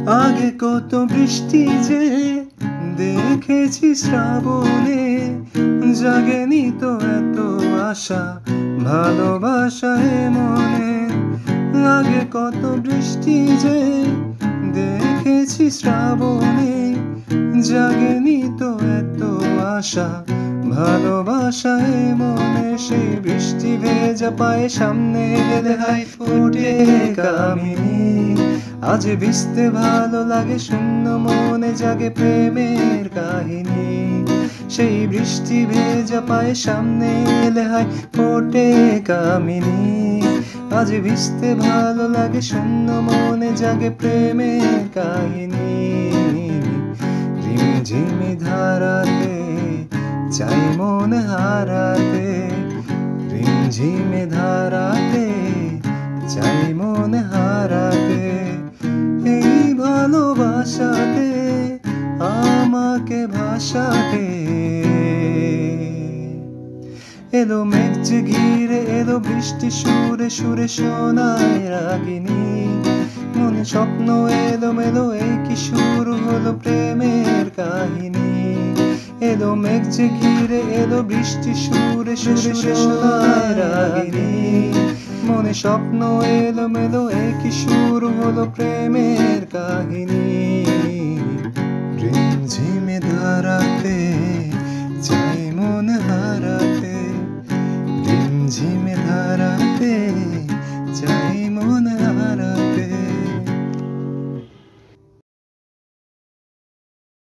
আগে কত বৃষ্টি যে দেখেছি শ্রাবণে, জাগেনি তো এত আশা ভালোবাসায় মনে। আগে কত বৃষ্টি যে দেখেছি শ্রাবণে, জাগেনি তো এত আশা ভালোবাসায় মনে। সেই বৃষ্টি ভেজা পায়ে সামনে গেলে হাই ফোটে কামিনী। আজ ভিজতে ভালো লাগে, শূন্য মনে জাগে প্রেমের কাহিনী। সেই বৃষ্টি ভেজা পায়ে সামনে এলে হাই ফোটে কামিনী। আজ ভিজতে ভালো লাগে, শূন্য মনে জাগে প্রেমের কাহিনী। রিমঝিমি ধারাতে চাই মন হারাতে, রিমঝিমি ধারাতে চাই মন হারাতে। এই ভালোবাসাতে আমাকে ভাসাতে। এলো মেঘ যে ঘিরে এলো বৃষ্টি সুরে সুরে শোনায় রাগিনী। মনে স্বপ্ন এলো মেলো, এই কি শুরু হলো প্রেমের কাহিনী। এলো মেঘ যে ঘিরে এলো বৃষ্টি সুরে সুরে শোনায় রাগিনী। মনে স্বপ্ন এলো মেলো, এই কি শুরু হলো প্রেমের কাহিনী। রিমঝিমে ধারাতে